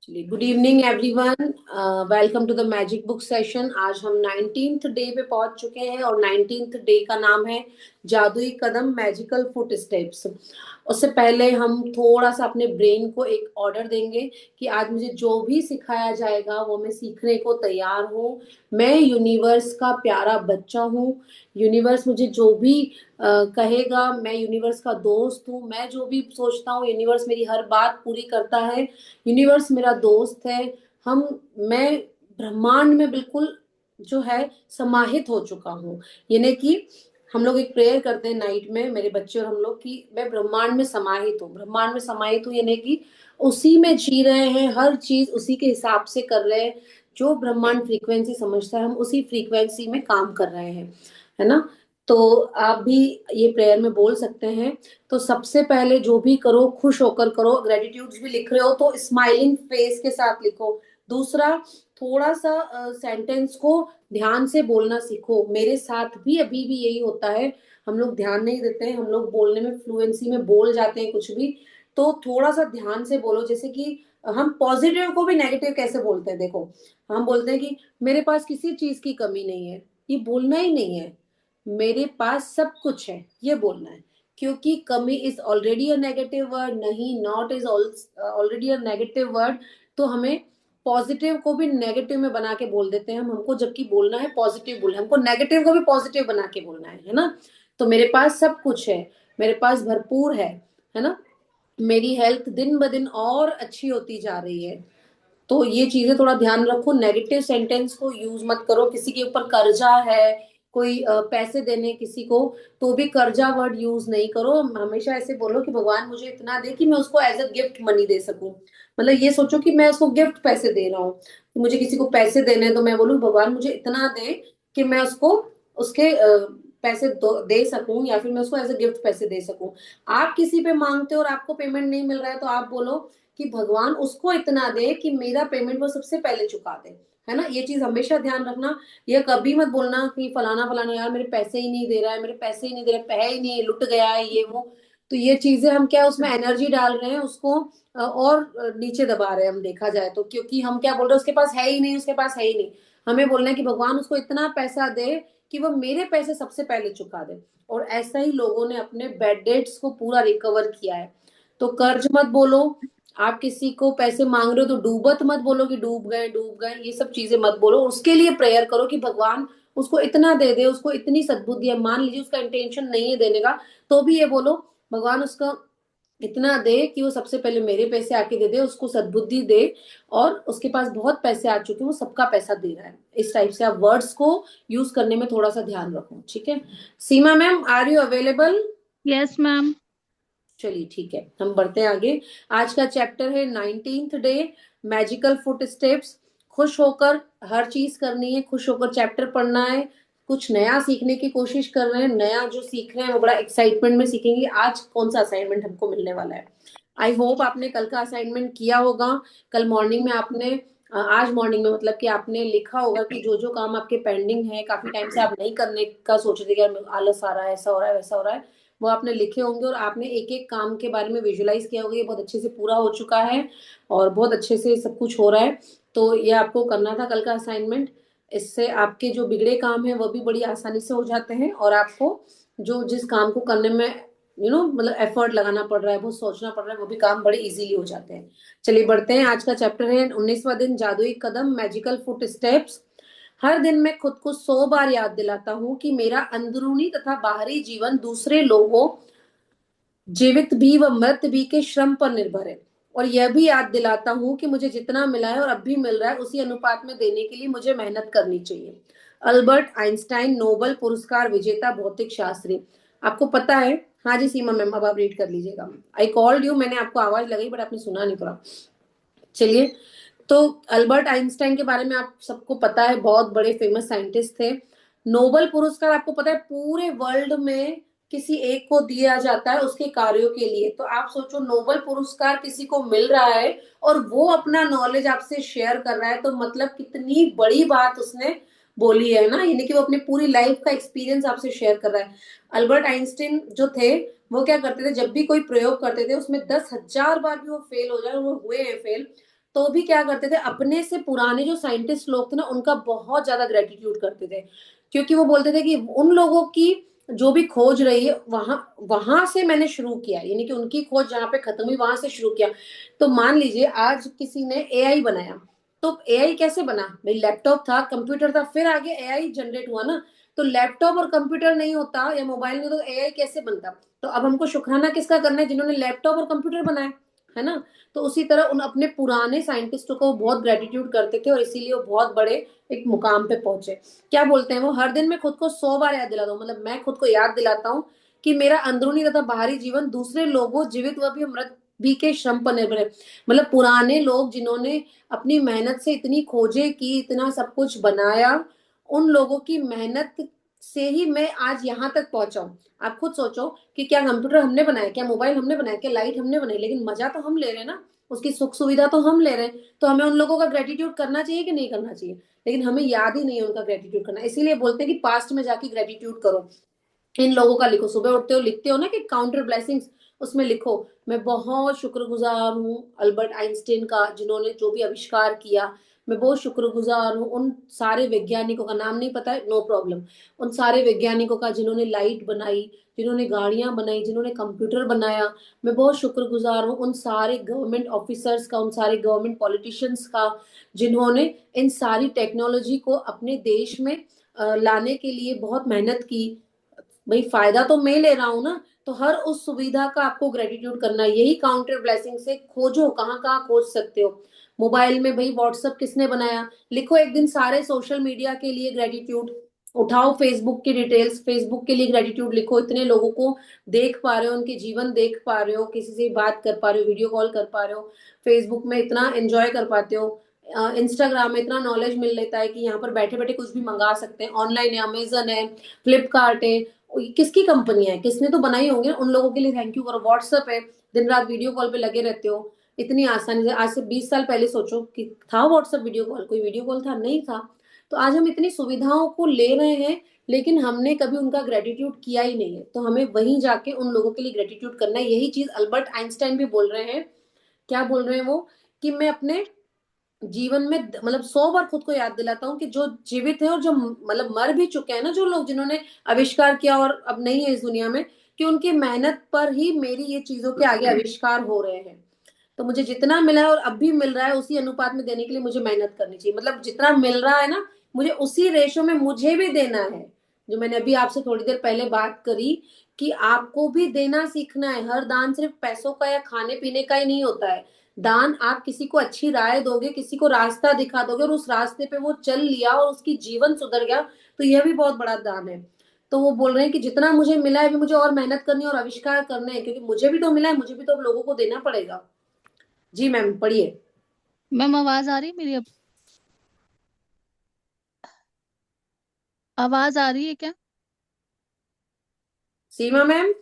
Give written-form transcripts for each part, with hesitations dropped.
चलिए, good evening everyone. Welcome to the magic book session. आज हम 19th डे पे पहुंच चुके हैं और 19th डे का नाम है जादुई कदम, मैजिकल फुट स्टेप्स। उससे पहले हम थोड़ा सा अपने ब्रेन को एक ऑर्डर देंगे कि आज मुझे जो भी सिखाया जाएगा वो मैं सीखने को तैयार हूँ। मैं यूनिवर्स का प्यारा बच्चा हूँ। यूनिवर्स मुझे जो भी कहेगा, मैं यूनिवर्स का दोस्त हूँ। मैं जो भी सोचता हूँ यूनिवर्स मेरी हर बात पूरी करता है। यूनिवर्स मेरा दोस्त है। हम मैं ब्रह्मांड में बिल्कुल जो है समाहित हो चुका हूँ। यानी कि हम लोग एक प्रेयर करते हैं नाइट में, मेरे बच्चे और हम लोग, कि मैं ब्रह्मांड में समाहित हूँ, ब्रह्मांड में समाहित हूँ। यानी कि उसी में जी रहे हैं, हर चीज उसी के हिसाब से कर रहे हैं। जो ब्रह्मांड फ्रीक्वेंसी समझता है हम उसी फ्रीक्वेंसी में काम कर रहे हैं, है ना। तो आप भी ये प्रेयर में बोल सकते हैं। तो सबसे पहले जो भी करो खुश होकर करो। ग्रेटिट्यूड्स भी लिख रहे हो तो स्माइलिंग फेस के साथ लिखो। दूसरा, थोड़ा सा सेंटेंस को ध्यान से बोलना सीखो। मेरे साथ भी अभी भी यही होता है, हम लोग ध्यान नहीं देते हैं, हम लोग बोलने में फ्लुएंसी में बोल जाते हैं कुछ भी। तो थोड़ा सा ध्यान से बोलो। जैसे कि हम पॉजिटिव को भी नेगेटिव कैसे बोलते हैं, देखो। हम बोलते हैं कि मेरे पास किसी चीज की कमी नहीं है। ये बोलना ही नहीं है। मेरे पास सब कुछ है, ये बोलना है। क्योंकि कमी is already a negative word, नहीं, not is already a negative word. तो हमें पॉजिटिव को भी नेगेटिव में बना के बोल देते हैं हम। हमको जबकि बोलना है पॉजिटिव, बोलना है हमको, नेगेटिव को भी पॉजिटिव बना के बोलना है ना। तो मेरे पास सब कुछ है, मेरे पास भरपूर है ना। मेरी हेल्थ दिन ब दिन और अच्छी होती जा रही है। तो ये चीजें थोड़ा ध्यान रखो। नेगेटिव सेंटेंस को यूज मत करो। किसी के ऊपर कर्जा है, कोई पैसे देने किसी को, तो भी कर्जा वर्ड यूज नहीं करो। हमेशा ऐसे बोलो कि भगवान मुझे इतना दे कि मैं उसको एज अ गिफ्ट मनी दे सकूं। मतलब ये सोचो कि मैं उसको गिफ्ट पैसे दे रहा हूँ। मुझे किसी को पैसे देने हैं तो मैं बोलूँ भगवान मुझे इतना दे कि मैं उसको उसके पैसे दे सकूं, या फिर मैं उसको एज अ गिफ्ट पैसे दे सकूं। आप किसी पे मांगते हो और आपको पेमेंट नहीं मिल रहा है तो आप बोलो कि भगवान उसको इतना दे कि मेरा पेमेंट वो सबसे पहले चुका दे, है ना। ये चीज हमेशा ध्यान रखना। ये कभी मत बोलना कि फलाना फलाना यार मेरे पैसे ही नहीं दे रहा है, मेरे पैसे ही नहीं दे रहा है, ही नहीं, लुट गया है ये वो। तो ये चीजें हम क्या उसमें एनर्जी डाल रहे हैं, उसको और नीचे दबा रहे हैं हम, देखा जाए तो। क्योंकि हम क्या बोल रहे हैं, उसके पास है ही नहीं, उसके पास है ही नहीं। हमें बोलना है कि भगवान उसको इतना पैसा दे कि वो मेरे पैसे सबसे पहले चुका दे। और ऐसा ही लोगों ने अपने बेड डेट्स को पूरा रिकवर किया है। तो कर्ज मत बोलो। आप किसी को पैसे मांग रहे हो तो डूबत मत बोलो कि डूब गए डूब गए, ये सब चीजें मत बोलो। उसके लिए प्रेयर करो कि भगवान उसको इतना दे दे, उसको इतनी सद्बुद्धि है। मान लीजिए उसका इंटेंशन नहीं है देने का, तो भी ये बोलो भगवान उसका इतना दे कि वो सबसे पहले मेरे पैसे आके दे दे, उसको सद्बुद्धि दे। और उसके पास बहुत पैसे आ चुके हैं, वो सबका पैसा दे रहा है। इस टाइप से आप वर्ड्स को यूज करने में थोड़ा सा ध्यान रखो, ठीक है। Seema ma'am, are you available? Yes ma'am. चलिए ठीक है, हम बढ़ते हैं आगे। आज का चैप्टर है 19th day, magical foot steps. खुश होकर हर चीज करनी है, खुश होकर चैप्टर पढ़ना है। कुछ नया सीखने की कोशिश कर रहे हैं, नया जो सीख रहे हैं वो बड़ा एक्साइटमेंट में सीखेंगे। आज कौन सा असाइनमेंट हमको मिलने वाला है? आई होप आपने कल का असाइनमेंट किया होगा। कल मॉर्निंग में आपने आज मॉर्निंग में मतलब कि आपने लिखा होगा कि जो जो काम आपके पेंडिंग है, काफी टाइम से आप नहीं करने का सोच रहे थे कि यार आलस आ रहा है, ऐसा हो रहा है, वैसा हो रहा है, वो आपने लिखे होंगे। और आपने एक एक काम के बारे में विजुलाइज किया होगा, ये बहुत अच्छे से पूरा हो चुका है और बहुत अच्छे से सब कुछ हो रहा है। तो ये आपको करना था कल का असाइनमेंट। इससे आपके जो बिगड़े काम है वो भी बड़ी आसानी से हो जाते हैं, और आपको जो जिस काम को करने में मतलब एफर्ट लगाना पड़ रहा है, बहुत सोचना पड़ रहा है, वो भी काम बड़े इजीली हो जाते हैं। चलिए बढ़ते हैं। आज का चैप्टर है 19वां दिन, जादुई कदम, मैजिकल फुट स्टेप्स। हर दिन मैं खुद को 100 बार याद दिलाता हूँ कि मेरा अंदरूनी तथा बाहरी जीवन दूसरे लोगों, जीवित भी व मृत भी, के श्रम पर निर्भर है। और यह भी याद दिलाता हूँ कि मुझे जितना मिला है और अब भी मिल रहा है उसी अनुपात में देने के लिए मुझे मेहनत करनी चाहिए। अल्बर्ट आइंस्टाइन, नोबेल पुरस्कार विजेता भौतिक शास्त्री। आपको पता है? हाँ जी सीमा मैम, अब आप रीड कर लीजिएगा। आई कॉल्ड यू, मैंने आपको आवाज लगाई बट आपने सुना नहीं थोड़ा। चलिए। तो अल्बर्ट आइंस्टाइन के बारे में आप सबको पता है, बहुत बड़े फेमस साइंटिस्ट थे। नोबेल पुरस्कार आपको पता है पूरे वर्ल्ड में किसी एक को दिया जाता है उसके कार्यों के लिए। तो आप सोचो, नोबेल पुरस्कार किसी को मिल रहा है और वो अपना नॉलेज आपसे शेयर कर रहा है, तो मतलब कितनी बड़ी बात उसने बोली है ना। यानी कि वो अपनी पूरी लाइफ का एक्सपीरियंस आपसे शेयर कर रहा है। अल्बर्ट आइंस्टीन जो थे, वो क्या करते थे, जब भी कोई प्रयोग करते थे उसमें 10,000 बार भी वो फेल हो जाए, और वो हुए हैं फेल, तो भी क्या करते थे, अपने से पुराने जो साइंटिस्ट लोग थे ना उनका बहुत ज्यादा ग्रेटिट्यूड करते थे, क्योंकि वो बोलते थे कि उन लोगों की जो भी खोज रही है वहां वहां से मैंने शुरू किया, यानी कि उनकी खोज जहां पे खत्म हुई वहां से शुरू किया। तो मान लीजिए आज किसी ने एआई बनाया, तो एआई कैसे बना भाई, लैपटॉप था, कंप्यूटर था, फिर आगे एआई जनरेट हुआ ना। तो लैपटॉप और कंप्यूटर नहीं होता या मोबाइल नहीं, तो एआई कैसे बनता। तो अब हमको शुक्राना किसका करना है, जिन्होंने लैपटॉप और कंप्यूटर बनाया, है ना। तो उसी तरह उन अपने पुराने साइंटिस्टों को बहुत ग्रेटिट्यूड करते थे, और इसीलिए वो बहुत बड़े एक मुकाम पे पहुंचे। क्या बोलते हैं वो, हर दिन मैं खुद को 100 बार याद दिलाता हूँ, मतलब मैं खुद को याद दिलाता हूँ कि मेरा अंदरूनी तथा बाहरी जीवन दूसरे लोगों, जीवित व भी मृत भी के श्रम पर निर्भर है। मतलब पुराने लोग जिन्होंने अपनी मेहनत से इतनी खोजें की, इतना सब कुछ बनाया, उन लोगों की मेहनत से ही मैं आज यहाँ तक पहुंचा हूँ। आप खुद सोचो कि क्या कंप्यूटर हमने बनाया, क्या मोबाइल हमने बनाया, क्या लाइट हमने बनाई, लेकिन मजा तो हम ले रहे हैं ना, उसकी सुख सुविधा तो हम ले रहे हैं। तो हमें उन लोगों का ग्रेटिट्यूड करना चाहिए कि नहीं करना चाहिए, लेकिन हमें याद ही नहीं है उनका ग्रेटिट्यूड करना। इसीलिए बोलते हैं कि पास्ट में जाके ग्रेटिट्यूड करो, इन लोगों का लिखो, सुबह उठते हो लिखते हो ना कि काउंटर ब्लेसिंग्स, उसमें लिखो मैं बहुत शुक्रगुजार हूँ अल्बर्ट आइंस्टीन का, जिन्होंने जो भी आविष्कार किया। मैं बहुत शुक्रगुजार हूँ उन सारे वैज्ञानिकों का, नाम नहीं पता है नो प्रॉब्लम, उन सारे वैज्ञानिकों का जिन्होंने लाइट बनाई, जिन्होंने गाड़ियां बनाई, जिन्होंने कंप्यूटर बनाया। मैं बहुत शुक्रगुजार हूँ उन सारे गवर्नमेंट ऑफिसर्स का, उन सारे गवर्नमेंट पॉलिटिशियंस का, जिन्होंने इन सारी टेक्नोलॉजी को अपने देश में लाने के लिए बहुत मेहनत की। भाई फायदा तो मैं ले रहा हूं ना, तो हर उस सुविधा का आपको ग्रेटिट्यूड करना है। यही काउंटर ब्लेसिंग से खोजो, कहाँ कहाँ खोज सकते हो। मोबाइल में भाई व्हाट्सअप किसने बनाया, लिखो एक दिन सारे सोशल मीडिया के लिए ग्रेटिट्यूड। उठाओ फेसबुक की डिटेल्स, फेसबुक के लिए ग्रेटिट्यूड लिखो, इतने लोगों को देख पा रहे हो, उनके जीवन देख पा रहे हो, किसी से बात कर पा रहे हो, वीडियो कॉल कर पा रहे हो, फेसबुक में इतना एंजॉय कर पाते हो, इंस्टाग्राम में इतना नॉलेज मिल लेता है कि यहाँ पर बैठे बैठे कुछ भी मंगा सकते हैं, ऑनलाइन है, अमेजन है, फ्लिपकार्ट है, किसकी कंपनी है, किसने तो बनाई होंगी ना, उन लोगों के लिए थैंक यू करो। व्हाट्सएप है, दिन रात वीडियो कॉल पे लगे रहते हो इतनी आसानी से। आज से 20 साल पहले सोचो कि था व्हाट्सएप वीडियो कॉल, कोई वीडियो कॉल था नहीं था। तो आज हम इतनी सुविधाओं को ले रहे हैं, लेकिन हमने कभी उनका ग्रेटिट्यूड किया ही नहीं है। तो हमें वहीं जाके उन लोगों के लिए ग्रेटिट्यूड करना है। यही चीज अल्बर्ट आइंस्टाइन भी बोल रहे हैं। क्या बोल रहे हैं वो, कि मैं अपने जीवन में मतलब 100 बार खुद को याद दिलाता हूँ कि जो जीवित है और जो मतलब मर भी चुके हैं ना, जो लोग जिन्होंने आविष्कार किया और अब नहीं है इस दुनिया में, कि उनकी मेहनत पर ही मेरी ये चीजों के आगे आविष्कार हो रहे हैं। तो मुझे जितना मिला है और अब भी मिल रहा है उसी अनुपात में देने के लिए मुझे मेहनत करनी चाहिए। मतलब जितना मिल रहा है ना, मुझे उसी रेशो में मुझे भी देना है। जो मैंने अभी आपसे थोड़ी देर पहले बात करी कि आपको भी देना सीखना है। हर दान सिर्फ पैसों का या खाने पीने का ही नहीं होता है। दान आप किसी को अच्छी राय दोगे, किसी को रास्ता दिखा दोगे और उस रास्ते पे वो चल लिया और उसकी जीवन सुधर गया, तो यह भी बहुत बड़ा दान है। तो वो बोल रहे हैं कि जितना मुझे मिला है अभी मुझे और मेहनत करनी है और आविष्कार करने हैं, क्योंकि मुझे भी तो मिला है, मुझे भी तो अब लोगों को देना पड़ेगा। जी मैम पढ़िए। मैम आवाज आ रही है मेरी? अब आवाज आ रही है क्या? सीमा मैम,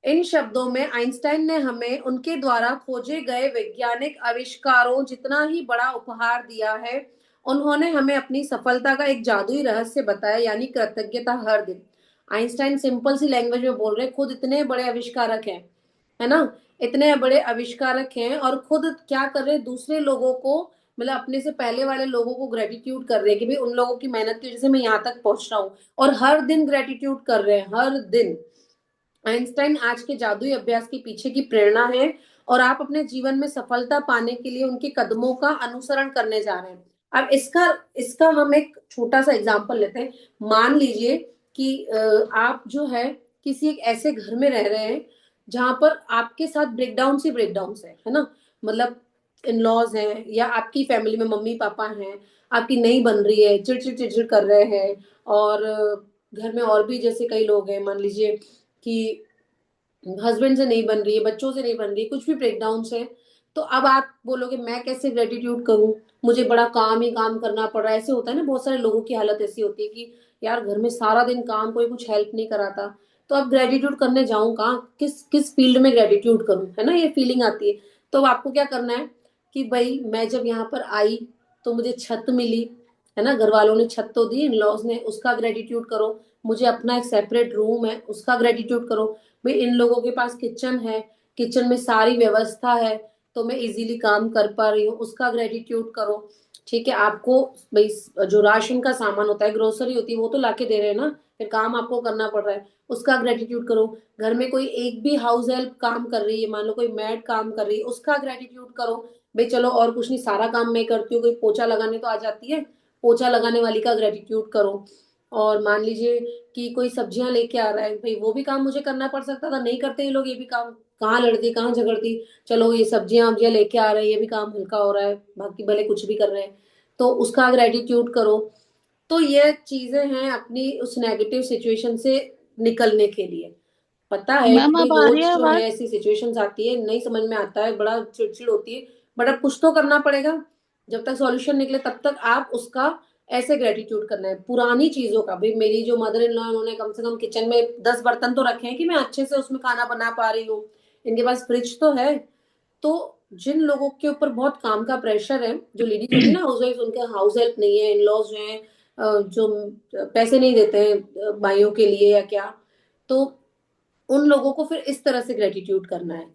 इन शब्दों में आइंस्टाइन ने हमें उनके द्वारा खोजे गए वैज्ञानिक आविष्कारों जितना ही बड़ा उपहार दिया है। उन्होंने हमें अपनी सफलता का एक जादुई रहस्य बताया, यानी कृतज्ञता हर दिन। आइंस्टाइन सिंपल सी लैंग्वेज में बोल रहे हैं, खुद इतने बड़े आविष्कारक हैं, है ना, इतने बड़े आविष्कारक हैं और खुद क्या कर रहे हैं, दूसरे लोगों को मतलब अपने से पहले वाले लोगों को ग्रेटिट्यूड कर रहे हैं कि भाई उन लोगों की मेहनत की वजह से मैं यहाँ तक पहुंच रहा हूँ। और हर दिन ग्रेटिट्यूड कर रहे हैं, हर दिन। आइंस्टाइन आज के जादुई अभ्यास के पीछे की प्रेरणा है, और आप अपने जीवन में सफलता पाने के लिए उनके कदमों का अनुसरण करने जा रहे हैं। अब इसका इसका हम एक छोटा सा एग्जांपल लेते हैं। मान लीजिए कि आप जो है किसी एक ऐसे घर में रह रहे हैं जहां पर आपके साथ ब्रेकडाउन ही ब्रेकडाउन है ना। मतलब इन लॉज हैं या आपकी फैमिली में मम्मी पापा हैं, आपकी नहीं बन रही है, चिड़चिड़ चिड़चिड़ कर रहे हैं, और घर में और भी जैसे कई लोग हैं, मान लीजिए कि हस्बैंड से नहीं बन रही है, बच्चों से नहीं बन रही, कुछ भी ब्रेकडाउन है। तो अब आप बोलोगे मैं कैसे ग्रेटिट्यूड करूं, मुझे बड़ा काम ही काम करना पड़ रहा है। ऐसे होता है ना, बहुत सारे लोगों की हालत ऐसी होती है कि यार घर में सारा दिन काम, कोई कुछ हेल्प नहीं कराता, तो अब ग्रेटिट्यूड करने जाऊं कहाँ, किस किस फील्ड में ग्रेटिट्यूड करूं, है ना, ये फीलिंग आती है। तो अब आपको क्या करना है कि भाई मैं जब यहाँ पर आई तो मुझे छत मिली, है ना, घर वालों ने छत तो दी, इन लॉज ने, उसका ग्रेटिट्यूड करो। मुझे अपना एक सेपरेट रूम है, उसका ग्रेटिट्यूड करो। भाई इन लोगों के पास किचन है, किचन में सारी व्यवस्था है तो मैं इजीली काम कर पा रही हूँ, उसका ग्रेटिट्यूड करो। ठीक है, आपको भाई जो राशन का सामान होता है, ग्रोसरी होती है, वो तो लाके दे रहे हैं ना, फिर काम आपको करना पड़ रहा है, उसका ग्रेटिट्यूड करो। घर में कोई एक भी हाउस हेल्प काम कर रही है, मान लो कोई मैड काम कर रही है, उसका ग्रेटिट्यूड करो। भाई चलो और कुछ नहीं, सारा काम मैं करती हूँ, कोई पोछा लगाने तो आ जाती है, पोछा लगाने वाली का ग्रेटिट्यूड करो। और मान लीजिए कि कोई सब्जियां लेके आ रहा है, भाई वो भी काम मुझे करना पड़ सकता था, नहीं करते ये लोग ये भी काम, कहाँ लड़ती कहाँ झगड़ती, चलो ये सब्जियां वब्जियां लेके आ रहे हैं, ये भी काम हल्का हो रहा है, बाकी भले कुछ भी कर रहे हैं, तो उसका ग्रेटिट्यूड करो। तो ये चीजें हैं अपनी उस नेगेटिव सिचुएशन से निकलने के लिए। पता है कि मैम भाई अब आ रही रोज है जो है आवाज? ऐसी सिचुएशंस आती है, नहीं समझ में आता है, बड़ा चिड़चिड़ होती है, बट अब कुछ तो करना पड़ेगा। जब तक सॉल्यूशन निकले तब तक आप उसका ऐसे ग्रेटिट्यूड करना है पुरानी चीजों का। भाई मेरी जो मदर इन लॉ, उन्होंने कम से कम किचन में 10 बर्तन तो रखे हैं कि मैं अच्छे से उसमें खाना बना पा रही हूँ, इनके पास फ्रिज तो है। तो जिन लोगों के ऊपर बहुत काम का प्रेशर है, जो लेडीज होती है ना हाउस वाइफ, उनके हाउस हेल्प नहीं है, इन लॉज जो है जो पैसे नहीं देते हैं भाइयों के लिए या क्या, तो उन लोगों को फिर इस तरह से ग्रेटिट्यूड करना है।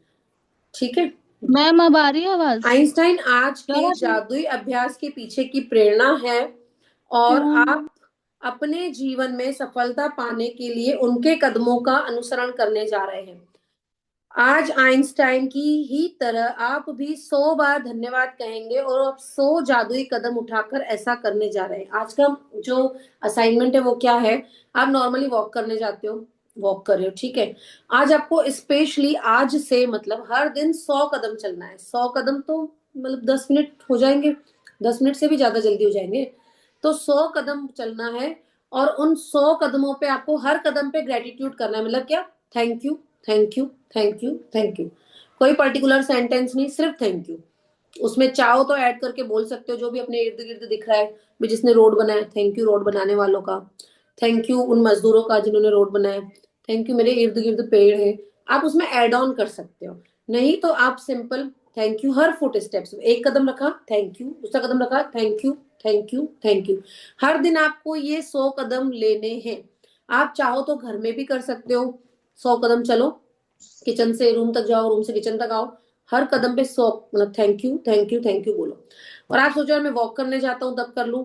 ठीक है। मैम अब आ रही है आवाज? आइंस्टाइन आज क्या के बात है? जादुई अभ्यास के पीछे की प्रेरणा है, और क्यों? आप अपने जीवन में सफलता पाने के लिए उनके कदमों का अनुसरण करने जा रहे हैं। आज आइंस्टाइन की ही तरह आप भी 100 बार धन्यवाद कहेंगे, और आप 100 जादुई कदम उठाकर ऐसा करने जा रहे हैं। आज का जो असाइनमेंट है वो क्या है, आप नॉर्मली वॉक करने जाते हो, वॉक कर रहे हो, ठीक है, आज आपको स्पेशली आज से मतलब हर दिन 100 कदम चलना है। 100 कदम तो मतलब 10 मिनट हो जाएंगे, 10 मिनट से भी ज्यादा जल्दी हो जाएंगे। तो 100 कदम चलना है, और उन 100 कदमों पे आपको हर कदम पे ग्रेटिट्यूड करना है, मतलब क्या, thank you, thank you, thank you, thank you. कोई पर्टिकुलर सेंटेंस नहीं, सिर्फ थैंक यू। उसमें चाहो तो ऐड करके बोल सकते हो जो भी अपने इर्द गिर्द दिख रहा है, भी जिसने रोड बनाया, थैंक यू रोड बनाने वालों का, थैंक यू उन मजदूरों का जिन्होंने रोड बनाया, थैंक यू मेरे इर्द गिर्द पेड़ है। आप उसमें एड ऑन कर सकते हो, नहीं तो आप सिंपल थैंक यू हर फुट स्टेप्स, एक कदम रखा थैंक यू, दूसरा कदम रखा thank you, thank you, thank you. हर दिन आपको ये 100 कदम लेने हैं। आप चाहो तो घर में भी कर सकते हो, 100 कदम चलो, किचन से रूम तक जाओ, रूम से किचन तक आओ, हर कदम पे 100 मतलब thank you, thank you, thank you बोलो। और आप सोचो यार मैं वॉक करने जाता हूँ तब कर लूँ,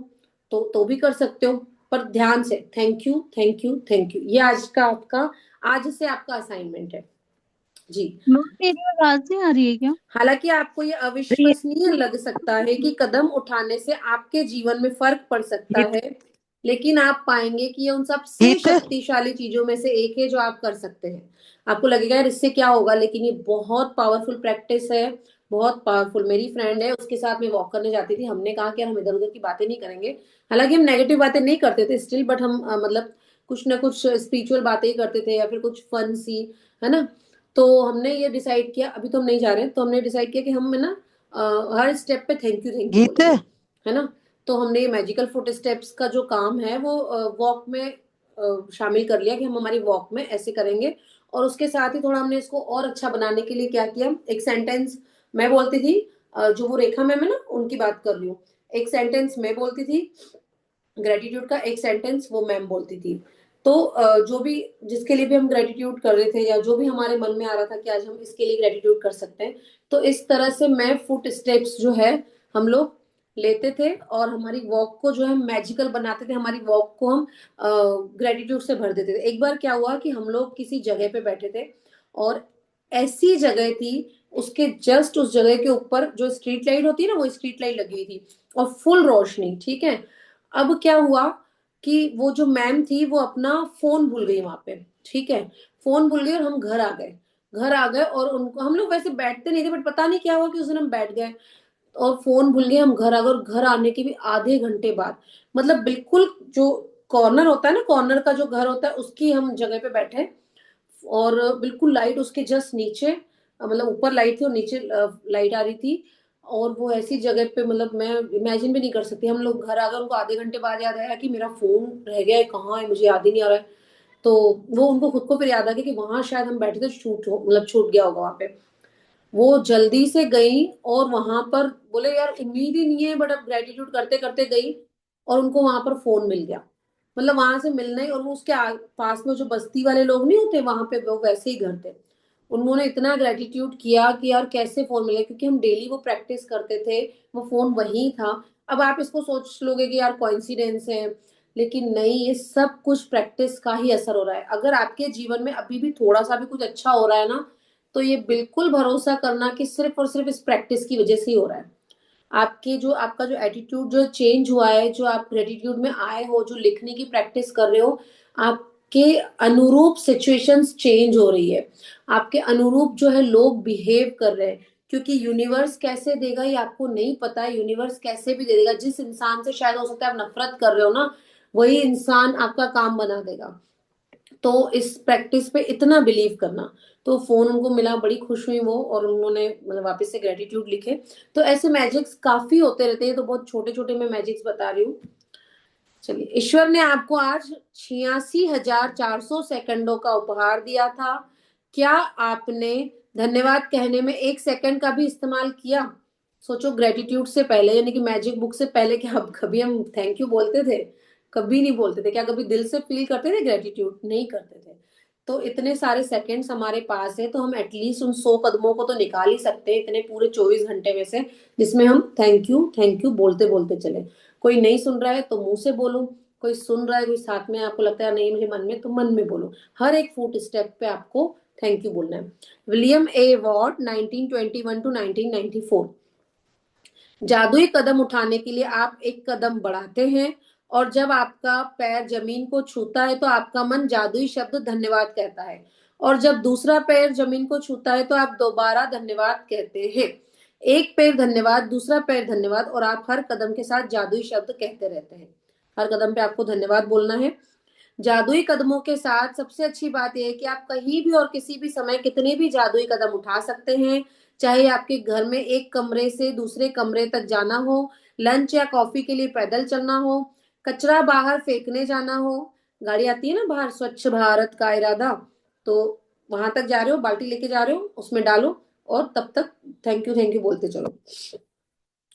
तो भी कर सकते हो, पर ध्यान से thank you, thank you, thank you, ये आज का आपका, आज से आपका असाइनमेंट है। जी। मैम मेरी आवाज नहीं आ रही है क्या? हालांकि आपको ये अविश्वसनीय लग सकता है कि कदम उठाने से आपके जीवन में फर्क पड़ सकता गीत है, लेकिन आप पाएंगे कि ये उन सबसे गीत शक्तिशाली चीजों में से एक है जो आप कर सकते हैं। आपको लगेगा यार इससे क्या होगा, लेकिन ये बहुत पावरफुल प्रैक्टिस है, बहुत पावरफुल। मेरी फ्रेंड है, उसके साथ मैं वॉक करने जाती थी, हमने कहा कि यार हम इधर उधर की बातें नहीं करेंगे, हालांकि हम नेगेटिव बातें नहीं करते थे स्टिल, बट हम मतलब कुछ ना कुछ स्पिरिचुअल बातें ही करते थे या फिर कुछ फन सी, है ना। तो हमने ये डिसाइड किया, अभी तो हम नहीं जा रहे हैं, तो हमने डिसाइड किया कि हम है ना हर स्टेप पे थैंक यू गीत बोलेंगे, है ना। तो हमने ये मैजिकल फुट स्टेप्स का जो काम है वो वॉक में शामिल कर लिया कि हम हमारी वॉक में ऐसे करेंगे। और उसके साथ ही थोड़ा हमने इसको और अच्छा बनाने के लिए क्या किया, एक सेंटेंस मैं बोलती थी, जो वो रेखा मैम है ना उनकी बात कर रही हूँ, एक सेंटेंस मैं बोलती थी ग्रेटिट्यूड का, एक सेंटेंस वो मैम बोलती थी। तो जो भी जिसके लिए भी हम ग्रेटिट्यूड कर रहे थे, या जो भी हमारे मन में आ रहा था कि आज हम इसके लिए ग्रेटिट्यूड कर सकते हैं, तो इस तरह से मैं फुट स्टेप्स जो है हम लोग लेते थे, और हमारी वॉक को जो है मैजिकल बनाते थे, हमारी वॉक को हम ग्रेटिट्यूड से भर देते थे। एक बार क्या हुआ कि हम लोग किसी जगह पे बैठे थे, और ऐसी जगह थी, उसके जस्ट उस जगह के ऊपर जो स्ट्रीट लाइट होती है ना, वो स्ट्रीट लाइट लगी हुई थी, और फुल रोशनी, ठीक है। अब क्या हुआ कि वो जो मैम थी वो अपना फोन भूल गई वहां पे, ठीक है, फोन भूल गई, और हम घर आ गए, घर आ गए, और उनको हम लोग वैसे बैठते नहीं थे, बट पता नहीं क्या हुआ कि उस दिन हम बैठ गए, और फोन भूल गए, हम घर आ गए, और घर आने के भी आधे घंटे बाद, मतलब बिल्कुल जो कॉर्नर होता है ना, कॉर्नर का जो घर होता है उसकी हम जगह पे बैठे, और बिल्कुल लाइट उसके जस्ट नीचे, मतलब ऊपर लाइट थी और नीचे लाइट आ रही थी, और वो ऐसी जगह पे, मतलब मैं इमेजिन भी नहीं कर सकती। हम लोग घर आ गए, उनको आधे घंटे बाद याद आया कि मेरा फोन रह गया है, कहाँ है, मुझे याद ही नहीं आ रहा है। तो वो उनको खुद को फिर याद आ गया कि वहां शायद हम बैठे थे, मतलब छूट गया होगा वहां पे। वो जल्दी से गई, और वहां पर बोले यार उम्मीद ही नहीं है, बट अब ग्रेटिट्यूड करते करते गई, और उनको वहां पर फोन मिल गया। मतलब वहां से मिलना ही, और वो उसके पास में जो बस्ती वाले लोग नहीं होते वहां पे, वो वैसे ही घर थे, उन्होंने इतना ग्रेटिट्यूड किया कि यार कैसे फोन मिला, क्योंकि हम डेली वो प्रैक्टिस करते थे, वो फोन वही था। अब आप इसको सोच लोगे कि यार कोइंसिडेंस है, लेकिन नहीं, ये सब कुछ प्रैक्टिस का ही असर हो रहा है। अगर आपके जीवन में अभी भी थोड़ा सा भी कुछ अच्छा हो रहा है ना, तो ये बिल्कुल भरोसा करना कि सिर्फ और सिर्फ इस प्रैक्टिस की वजह से ही हो रहा है। आपका जो एटीट्यूड जो चेंज हुआ है, जो आप ग्रेटिट्यूड में आए हो, जो लिखने की प्रैक्टिस कर रहे हो, आपके अनुरूप सिचुएशंस चेंज हो रही है, आपके अनुरूप जो है लोग बिहेव कर रहे हैं। क्योंकि यूनिवर्स कैसे देगा ये आपको नहीं पता है, यूनिवर्स कैसे भी दे देगा। जिस इंसान से शायद हो सकता है आप नफरत कर रहे हो ना, वही इंसान आपका काम बना देगा। तो इस प्रैक्टिस पे इतना बिलीव करना। तो फोन उनको मिला, बड़ी खुश हुई वो, और उन्होंने मतलब वापस से ग्रेटिट्यूड लिखे। तो ऐसे मैजिक्स काफी होते रहते हैं, तो बहुत छोटे छोटे मैं मैजिक्स बता रही हूँ। चलिए, ईश्वर ने आपको आज 86,400 सेकंडों का उपहार दिया था। क्या आपने धन्यवाद कहने में 1 सेकंड का भी इस्तेमाल किया? सोचो, ग्रेटिट्यूड से पहले, यानी कि मैजिक बुक से पहले, क्या अब कभी हम थैंक यू बोलते थे? कभी नहीं बोलते थे। क्या कभी दिल से फील करते थे ग्रेटिट्यूड? नहीं करते थे। तो इतने सारे सेकंड्स हमारे पास है, तो हम एटलीस्ट उन 100 कदमों को तो निकाल ही सकते हैं इतने पूरे 24 घंटे में से, जिसमें हम थैंक यू बोलते बोलते चले। कोई नहीं सुन रहा है तो मुंह से बोलो, कोई सुन रहा है, कोई साथ में आपको लगता है नहीं मुझे मन में, तो मन में बोलो। हर एक फुट स्टेप पे आपको थैंक यू बोलना है। William A Ward 1921 to 1994। जादुई कदम उठाने के लिए आप एक कदम बढ़ाते हैं, और जब आपका पैर जमीन को छूता है तो आपका मन जादुई शब्द धन्यवाद कहता है, और जब दूसरा पैर जमीन को छूता है तो आप दोबारा धन्यवाद कहते हैं। एक पैर धन्यवाद, दूसरा पैर धन्यवाद, और आप हर कदम के साथ जादुई शब्द कहते रहते हैं। हर कदम पे आपको धन्यवाद बोलना है। जादुई कदमों के साथ सबसे अच्छी बात यह है कि आप कहीं भी और किसी भी समय कितने भी जादुई कदम उठा सकते हैं। चाहे आपके घर में एक कमरे से दूसरे कमरे तक जाना हो, लंच या कॉफी के लिए पैदल चलना हो, कचरा बाहर फेंकने जाना हो। गाड़ी आती है ना बाहर, स्वच्छ भारत का इरादा, तो वहां तक जा रहे हो, बाल्टी लेके जा रहे हो, उसमें डालो, और तब तक थैंक यू बोलते चलो।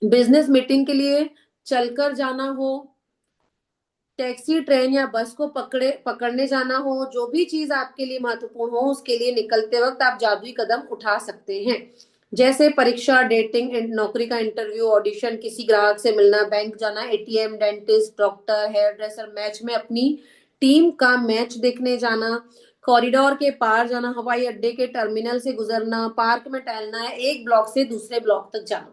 बिजनेस मीटिंग के लिए चलकर जाना हो, टैक्सी, ट्रेन या बस को पकड़ने जाना हो, जो भी चीज आपके लिए महत्वपूर्ण हो, उसके लिए निकलते वक्त आप जादुई कदम उठा सकते हैं। जैसे परीक्षा, डेटिंग, नौकरी का इंटरव्यू, ऑडिशन, किसी ग्राहक से मिलना, बैंक जाना, ATM, dentist, doctor, hairdresser, match में अपनी टीम का मैच देखने जाना, कॉरिडोर के पार जाना, हवाई अड्डे के टर्मिनल से गुजरना, पार्क में टहलना, है एक ब्लॉक से दूसरे ब्लॉक तक जाना।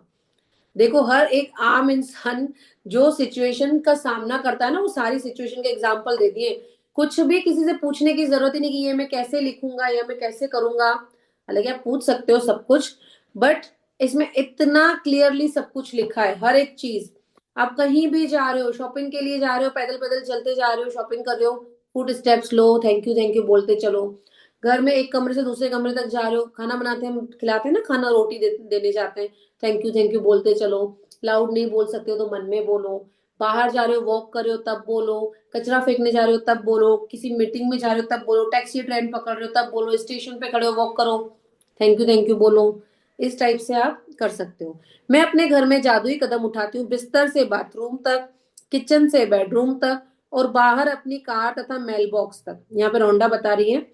देखो, हर एक आम इंसान जो सिचुएशन का सामना करता है ना, वो सारी सिचुएशन के एग्जाम्पल दे दिए। कुछ भी किसी से पूछने की जरूरत ही नहीं कि ये मैं कैसे लिखूंगा या मैं कैसे करूंगा। हालांकि आप पूछ सकते हो सब कुछ, बट इसमें इतना क्लियरली सब कुछ लिखा है, हर एक चीज। आप कहीं भी जा रहे हो, शॉपिंग के लिए जा रहे हो, पैदल पैदल चलते जा रहे हो, शॉपिंग कर रहे हो, foot steps low, thank you बोलते चलो। घर में एक कमरे से दूसरे कमरे तक जा रहे हो, खाना बनाते हैं, खिलाते हैं ना खाना, रोटी देने जाते हैं, थैंक यू बोलते चलो। लाउड नहीं बोल सकते हो तो मन में बोलो। बाहर जा रहे हो, वॉक कर रहे हो तब बोलो, कचरा फेंकने जा रहे हो तब बोलो, किसी मीटिंग में जा रहे हो तब बोलो, टैक्सी ट्रेन पकड़ रहे हो तब बोलो, स्टेशन पे खड़े हो वॉक करो, थैंक यू बोलो। इस टाइप से आप कर सकते हो। मैं अपने घर में जादुई कदम उठाती हूँ, बिस्तर से बाथरूम तक, किचन से बेडरूम तक, और बाहर अपनी कार तथा मेल बॉक्स तक। यहाँ पे रोंडा बता रही है,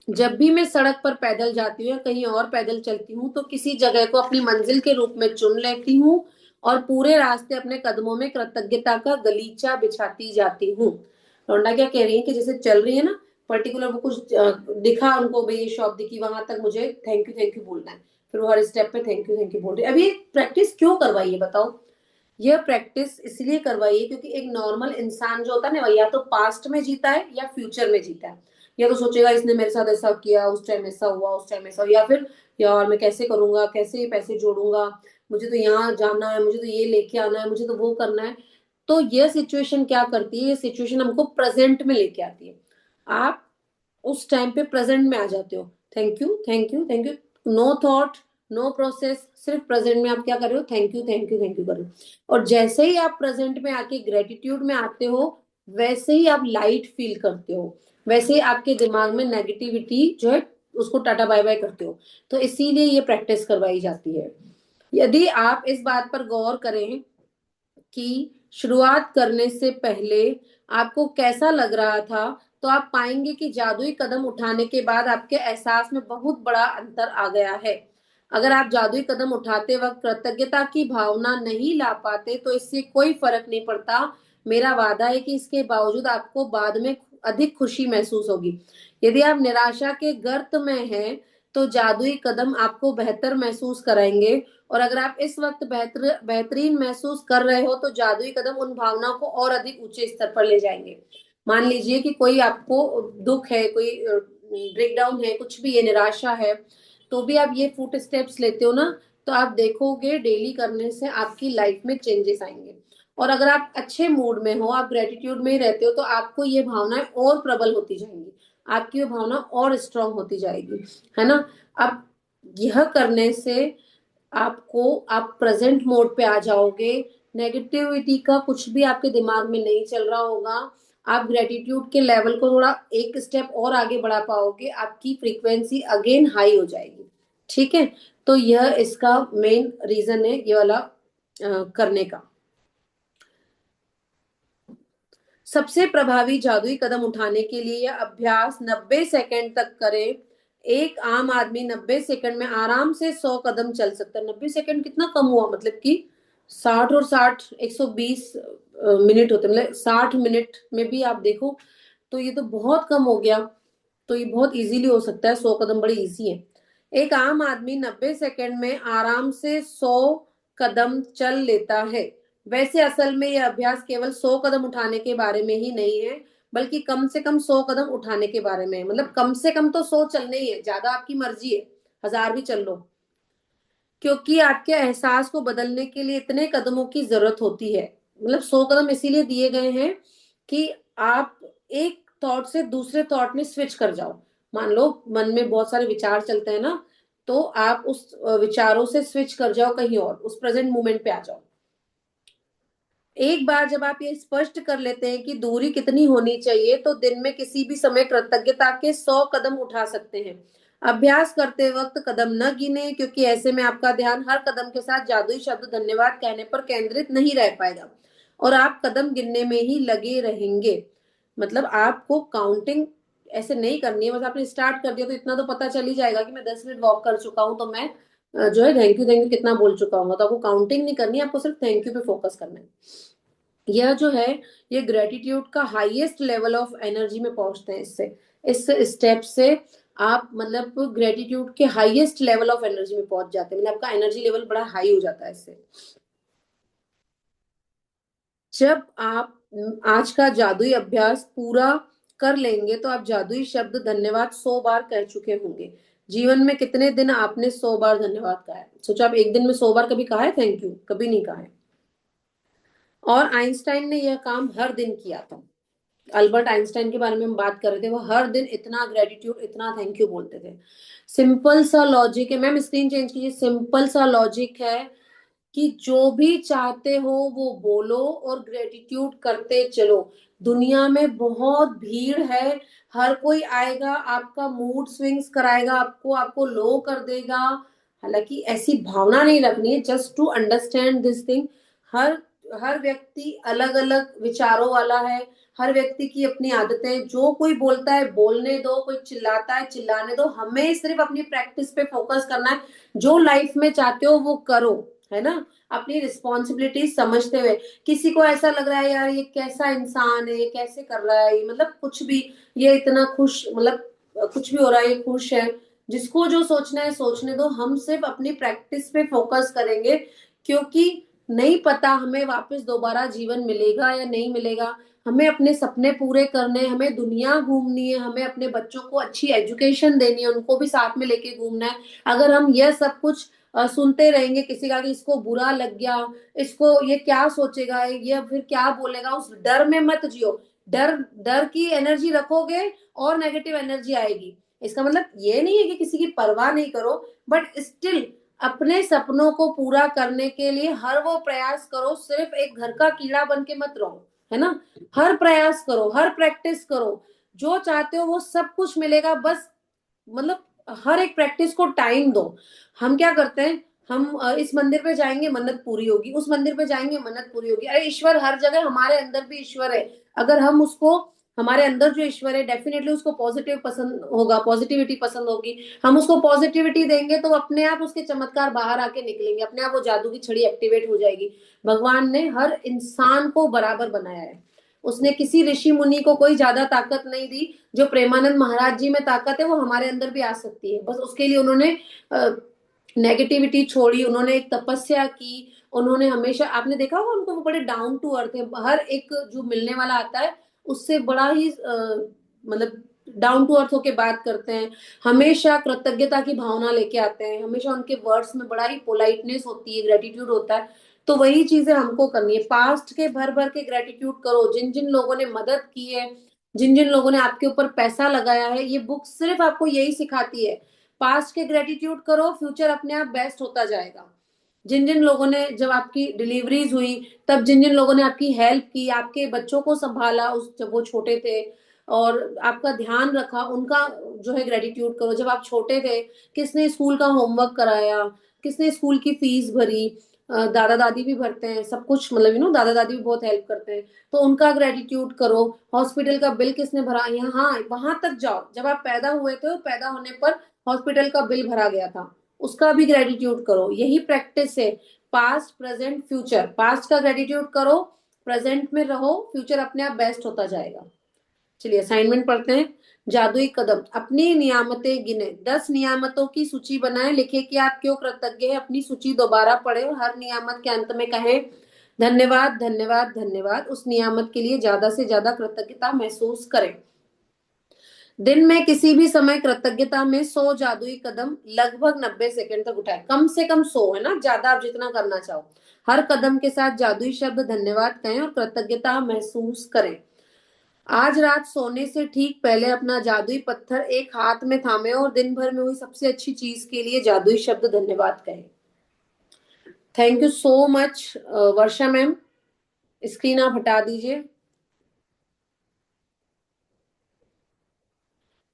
जब भी मैं सड़क पर पैदल जाती हूँ या कहीं और पैदल चलती हूँ, तो किसी जगह को अपनी मंजिल के रूप में चुन लेती हूँ, और पूरे रास्ते अपने कदमों में कृतज्ञता का गलीचा बिछाती जाती हूँ। लौंडा क्या कह रही है कि जैसे चल रही है ना, पर्टिकुलर वो कुछ दिखा उनको, भाई ये शॉप दिखी, वहां तक मुझे थैंक यू बोलना है। फिर वो हर स्टेप पे थैंक यू बोल रही है। अभी प्रैक्टिस क्यों करवाई है बताओ? यह प्रैक्टिस इसलिए करवाई है क्योंकि एक नॉर्मल इंसान जो होता है ना, वह या तो पास्ट में जीता है या फ्यूचर में जीता है। या तो सोचेगा इसने मेरे साथ ऐसा किया, उस टाइम ऐसा हुआ, उस टाइम ऐसा हुआ, या फिर यार मैं कैसे करूंगा, कैसे ये पैसे जोड़ूंगा, मुझे तो यहाँ जाना है, मुझे तो ये लेके आना है, मुझे तो वो करना है। तो यह सिचुएशन क्या करती है, ये सिचुएशन हमको प्रेजेंट में लेके आती है। आप उस टाइम पे प्रेजेंट में आ जाते हो। Thank you, no thought, no process, सिर्फ प्रेजेंट में आप क्या कर रहे हो, थैंक यू कर रहे हो। और जैसे ही आप प्रेजेंट में आके ग्रेटिट्यूड में आते हो, वैसे ही आप लाइट फील करते हो, वैसे ही आपके दिमाग में नेगेटिविटी जो है उसको टाटा बाय बाय करते हो। तो इसीलिए ये प्रैक्टिस करवाई जाती है। यदि आप इस बात पर गौर करें कि शुरुआत करने से पहले आपको कैसा लग रहा था, तो आप पाएंगे कि जादुई कदम उठाने के बाद आपके एहसास में बहुत बड़ा अंतर आ गया है। अगर आप जादुई कदम उठाते वक्त कृतज्ञता की भावना नहीं ला पाते तो इससे कोई फर्क नहीं पड़ता। मेरा वादा है कि इसके बावजूद आपको बाद में अधिक खुशी महसूस होगी। यदि आप निराशा के गर्त में हैं तो जादुई कदम आपको बेहतर महसूस कराएंगे, और अगर आप इस वक्त बेहतरीन महसूस कर रहे हो तो जादुई कदम उन भावनाओं को और अधिक ऊंचे स्तर पर ले जाएंगे। मान लीजिए कि कोई आपको दुख है, कोई ब्रेकडाउन है, कुछ भी ये निराशा है, तो भी आप ये फुट स्टेप्स लेते हो ना, तो आप देखोगे डेली करने से आपकी लाइफ में चेंजेस आएंगे। और अगर आप अच्छे मूड में हो, आप ग्रेटिट्यूड में ही रहते हो, तो आपको ये भावनाएं और प्रबल होती जाएंगी, आपकी ये भावना और स्ट्रांग होती जाएगी, है ना। अब यह करने से आपको, आप प्रेजेंट मोड पे आ जाओगे, नेगेटिविटी का कुछ भी आपके दिमाग में नहीं चल रहा होगा, आप ग्रेटिट्यूड के लेवल को थोड़ा एक स्टेप और आगे बढ़ा पाओगे, आपकी फ्रीक्वेंसी अगेन हाई हो जाएगी। ठीक है, तो यह इसका मेन रीजन है ये वाला करने का। सबसे प्रभावी जादुई कदम उठाने के लिए यह अभ्यास 90 सेकंड तक करें। एक आम आदमी 90 सेकंड में आराम से 100 कदम चल सकता है। 90 सेकंड कितना कम हुआ, मतलब कि 60 और 60 120 मिनट होते हैं, मतलब 60 मिनट में भी आप देखो तो ये तो बहुत कम हो गया। तो ये बहुत इजीली हो सकता है, 100 कदम बड़ी इजी है। एक आम आदमी 90 सेकंड में आराम से 100 कदम चल लेता है। वैसे असल में यह अभ्यास केवल 100 कदम उठाने के बारे में ही नहीं है, बल्कि कम से कम 100 कदम उठाने के बारे में है। मतलब कम से कम तो 100 चलने ही है, ज्यादा आपकी मर्जी है, 1000 भी चल लो, क्योंकि आपके एहसास को बदलने के लिए इतने कदमों की जरूरत होती है। मतलब 100 कदम इसीलिए दिए गए हैं कि आप एक थॉट से दूसरे थॉट में स्विच कर जाओ। मान लो मन में बहुत सारे विचार चलते हैं ना, तो आप उस विचारों से स्विच कर जाओ कहीं और, उस प्रेजेंट मोमेंट पे आ जाओ। एक बार जब आप ये स्पष्ट कर लेते हैं कि दूरी कितनी होनी चाहिए, तो दिन में किसी भी समय कृतज्ञता के 100 कदम उठा सकते हैं। अभ्यास करते वक्त कदम न गिने, क्योंकि ऐसे में आपका ध्यान हर कदम के साथ जादुई शब्द धन्यवाद कहने पर केंद्रित नहीं रह पाएगा और आप कदम गिनने में ही लगे रहेंगे। मतलब आपको काउंटिंग ऐसे नहीं करनी है, बस आपने स्टार्ट कर दिया तो इतना तो पता चल ही जाएगा कि मैं 10 मिनट वॉक कर चुका हूं, तो मैं जो है थैंक यू कितना बोल चुका हूँ। तो आपको काउंटिंग नहीं करनी है, आपको सिर्फ थैंक यू पे फोकस करना है। यह जो है, ये ग्रेटिट्यूड का हाईएस्ट लेवल ऑफ एनर्जी में पहुंचते हैं इससे, इस स्टेप से आप मतलब ग्रेटिट्यूड के हाईएस्ट लेवल ऑफ एनर्जी में पहुंच जाते हैं, मतलब आपका एनर्जी लेवल बड़ा हाई हो जाता है इससे। जब आप आज का जादुई अभ्यास पूरा कर लेंगे तो आप जादुई शब्द धन्यवाद 100 बार कह चुके होंगे। जीवन में कितने दिन आपने 100 बार धन्यवाद कहा है? सोचो, आप एक दिन में 100 बार कभी कहा है थैंक यू? कभी नहीं कहा है। और आइंस्टाइन ने यह काम हर दिन किया था। अल्बर्ट आइंस्टाइन के बारे में हम बात कर रहे थे, वो हर दिन इतना ग्रेटिट्यूड, इतना थैंक यू बोलते थे। सिंपल सा लॉजिक है, मैम स्क्रीन चेंज कीजिए। सिंपल सा लॉजिक है कि जो भी चाहते हो वो बोलो और ग्रेटिट्यूड करते चलो। दुनिया में बहुत भीड़ है, हर कोई आएगा, आपका मूड स्विंग्स कराएगा, आपको आपको लो कर देगा। हालांकि ऐसी भावना नहीं रखनी है, just to understand this thing. हर हर व्यक्ति अलग अलग विचारों वाला है, हर व्यक्ति की अपनी आदतें। जो कोई बोलता है बोलने दो, कोई चिल्लाता है चिल्लाने दो, हमें सिर्फ अपनी प्रैक्टिस पे फोकस करना है। जो लाइफ में चाहते हो वो करो, है ना, अपनी रिस्पॉन्सिबिलिटी समझते हुए। किसी को ऐसा लग रहा है यार ये कैसा इंसान है, ये कैसे कर रहा है, मतलब कुछ भी, ये इतना खुश, मतलब कुछ भी हो रहा है ये खुश है, जिसको जो सोचना है सोचने दो। हम सिर्फ अपनी प्रैक्टिस पे फोकस करेंगे, क्योंकि नहीं पता हमें वापस दोबारा जीवन मिलेगा या नहीं मिलेगा। हमें अपने सपने पूरे करने, हमें दुनिया घूमनी है, हमें अपने बच्चों को अच्छी एजुकेशन देनी है, उनको भी साथ में लेके घूमना है। अगर हम यह सब कुछ सुनते रहेंगे किसी का कि इसको बुरा लग गया, इसको ये क्या सोचेगा, ये फिर क्या बोलेगा, उस डर में मत जियो। डर डर की एनर्जी रखोगे और नेगेटिव एनर्जी आएगी। इसका मतलब ये नहीं है कि किसी की परवाह नहीं करो, बट स्टिल अपने सपनों को पूरा करने के लिए हर वो प्रयास करो। सिर्फ एक घर का कीड़ा बन के मत रहो, है ना। हर प्रयास करो, हर प्रैक्टिस करो, जो चाहते हो वो सब कुछ मिलेगा। बस मतलब हर एक प्रैक्टिस को टाइम दो। हम क्या करते हैं, हम इस मंदिर पे जाएंगे मन्नत पूरी होगी, उस मंदिर पे जाएंगे मन्नत पूरी होगी। अरे ईश्वर हर जगह, हमारे अंदर भी ईश्वर है। अगर हम उसको हमारे अंदर जो ईश्वर है डेफिनेटली उसको पॉजिटिव पसंद होगा, पॉजिटिविटी पसंद होगी। हम उसको पॉजिटिविटी देंगे तो अपने आप उसके चमत्कार बाहर आके निकलेंगे, अपने आप वो जादू की छड़ी एक्टिवेट हो जाएगी। भगवान ने हर इंसान को बराबर बनाया है। उसने किसी ऋषि मुनि को कोई ज्यादा ताकत नहीं दी। जो प्रेमानंद महाराज जी में ताकत है वो हमारे अंदर भी आ सकती है, बस उसके लिए उन्होंने नेगेटिविटी छोड़ी, उन्होंने एक तपस्या की। उन्होंने हमेशा, आपने देखा होगा उनको, वो बड़े डाउन टू अर्थ है। हर एक जो मिलने वाला आता है उससे बड़ा ही मतलब डाउन टू अर्थ होके बात करते हैं। हमेशा कृतज्ञता की भावना लेके आते हैं, हमेशा उनके वर्ड्स में बड़ा ही पोलाइटनेस होती है, ग्रेटिट्यूड होता है। तो वही चीजें हमको करनी है। पास्ट के भर भर के ग्रेटिट्यूड करो, जिन जिन लोगों ने मदद की है, जिन जिन लोगों ने आपके ऊपर पैसा लगाया है। ये बुक सिर्फ आपको यही सिखाती है, पास्ट के ग्रेटिट्यूड करो, फ्यूचर अपने आप बेस्ट होता जाएगा। जिन जिन लोगों ने, जब आपकी डिलीवरीज हुई तब जिन जिन लोगों ने आपकी हेल्प की, आपके बच्चों को संभाला उस जब वो छोटे थे और आपका ध्यान रखा, उनका जो है ग्रेटिट्यूड करो। जब आप छोटे थे किसने स्कूल का होमवर्क कराया, किसने स्कूल की फीस भरी। दादा दादी भी भरते हैं सब कुछ, मतलब दादा दादी भी बहुत हेल्प करते हैं, तो उनका ग्रेटिट्यूड करो। हॉस्पिटल का बिल किसने भरा, यहाँ वहां तक जाओ, जब आप पैदा हुए थे पैदा होने पर हॉस्पिटल का बिल भरा गया था, उसका भी ग्रेटिट्यूड करो। यही प्रैक्टिस है, पास्ट प्रेजेंट फ्यूचर। पास्ट का ग्रेटिट्यूड करो, प्रेजेंट में रहो, फ्यूचर अपने आप बेस्ट होता जाएगा। चलिए असाइनमेंट पढ़ते हैं। जादुई कदम, अपनी नियामतें गिने, 10 नियामतों की सूची बनाएं, लिखे कि आप क्यों कृतज्ञ हैं। अपनी सूची दोबारा पढ़े और हर नियामत के अंत में कहें धन्यवाद धन्यवाद धन्यवाद। उस नियामत के लिए ज्यादा से ज्यादा कृतज्ञता महसूस करें। दिन में किसी भी समय कृतज्ञता में 100 जादुई कदम लगभग 90 सेकंड तक उठाए। कम से कम 100 है ना, ज्यादा आप जितना करना चाहो। हर कदम के साथ जादुई शब्द धन्यवाद कहें और कृतज्ञता महसूस करें। आज रात सोने से ठीक पहले अपना जादुई पत्थर एक हाथ में थामे और दिन भर में हुई सबसे अच्छी चीज के लिए जादुई शब्द धन्यवाद कहें। Thank you so much Varsha ma'am. Screen आप हटा दीजिए।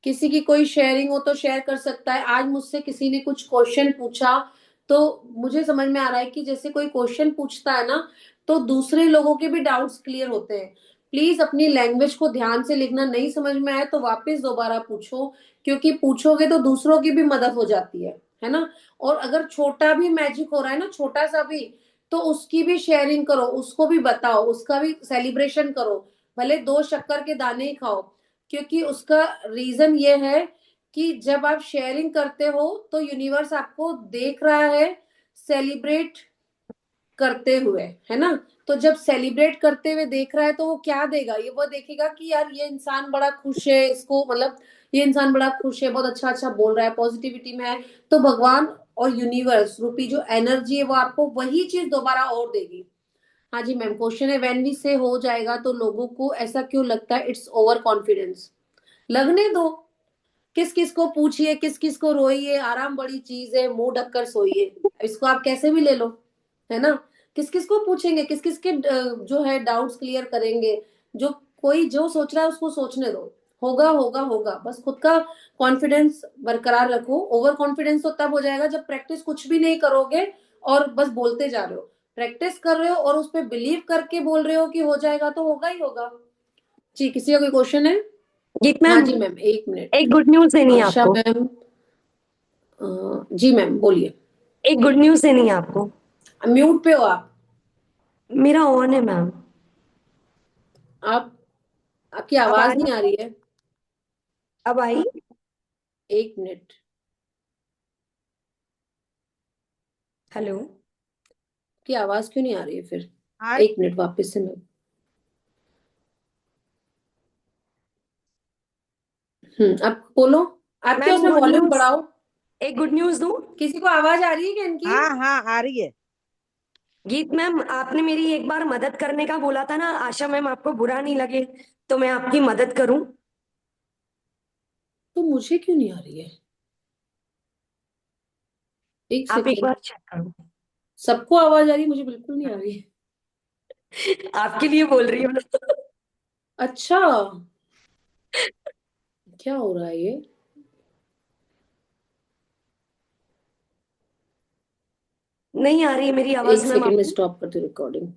किसी की कोई शेयरिंग हो तो शेयर कर सकता है। आज मुझसे किसी ने कुछ क्वेश्चन पूछा, तो मुझे समझ में आ रहा है कि जैसे कोई क्वेश्चन पूछता है ना, तो दूसरे लोगों के भी डाउट्स क्लियर होते हैं। प्लीज अपनी लैंग्वेज को ध्यान से लिखना, नहीं समझ में आए तो वापस दोबारा पूछो, क्योंकि पूछोगे तो दूसरों की भी मदद हो जाती है ना। और अगर छोटा भी मैजिक हो रहा है ना, छोटा सा भी, तो उसकी भी शेयरिंग करो, उसको भी बताओ, उसका भी सेलिब्रेशन करो। भले 2 शक्कर के दाने ही खाओ, क्योंकि उसका रीजन ये है कि जब आप शेयरिंग करते हो तो यूनिवर्स आपको देख रहा है सेलिब्रेट करते हुए, है ना। तो जब सेलिब्रेट करते हुए देख रहा है तो वो क्या देगा, ये वो देखेगा कि यार ये इंसान बड़ा खुश है, इसको मतलब ये इंसान बड़ा खुश है, बहुत अच्छा अच्छा बोल रहा है, पॉजिटिविटी में है। तो भगवान और यूनिवर्स रूपी जो एनर्जी है वो आपको वही चीज दोबारा और देगी। हाँ जी मैम, क्वेश्चन है व्हेन वी से हो जाएगा तो लोगों को ऐसा क्यों लगता है इट्स ओवर कॉन्फिडेंस। लगने दो, किस किस को पूछिए, किस किस को रोइए, आराम बड़ी चीज है, मुंह ढककर सोइए। इसको आप कैसे भी ले लो, है ना। किस किस को पूछेंगे, किस किस के जो है डाउट्स क्लियर करेंगे। जो कोई जो सोच रहा है उसको सोचने दो, होगा होगा होगा। बस खुद का कॉन्फिडेंस बरकरार रखो। ओवर कॉन्फिडेंस तो तब हो जाएगा जब प्रैक्टिस कुछ भी नहीं करोगे और बस बोलते जा रहे हो। प्रैक्टिस कर रहे हो और उस पर बिलीव करके बोल रहे हो कि हो जाएगा तो होगा ही होगा। जी, किसी का कोई क्वेश्चन है। गीत हाँ मैम, जी मैम, एक मिनट। एक गुड न्यूज देनी है आशा आपको। मैम, जी मैम बोलिए। एक गुड न्यूज देनी है आपको। म्यूट पे हो आप। मेरा ऑन है मैम। आप, आपकी अब आ आवाज रही नहीं आ रही है। अब आई। एक मिनट। हेलो। की आवाज क्यों नहीं आ रही है फिर। आ एक मिनट, वापस से मैं। अब बोलो। आपके मैम उसमें गुड वॉल्यूम न्यूज, बढ़ाओ। एक गुड न्यूज दूं। किसी को आवाज आ रही है क्या इनकी। हाँ हाँ आ रही है। गीत मैम, आपने मेरी एक बार मदद करने का बोला था ना, आशा मैम आपको बुरा नहीं लगे तो मैं आपकी मदद करूं। तो मुझे क्यों नहीं आ रही है। एक आप एक सेकेंड। बार चेक करो। सबको आवाज आ रही है, मुझे बिल्कुल नहीं आ रही है। आपके लिए बोल रही हूँ ना। अच्छा, क्या हो रहा है ये। नहीं आ रही है मेरी एक आवाज मैम सेकेंड में आपको। स्टॉप करती हूँ रिकॉर्डिंग।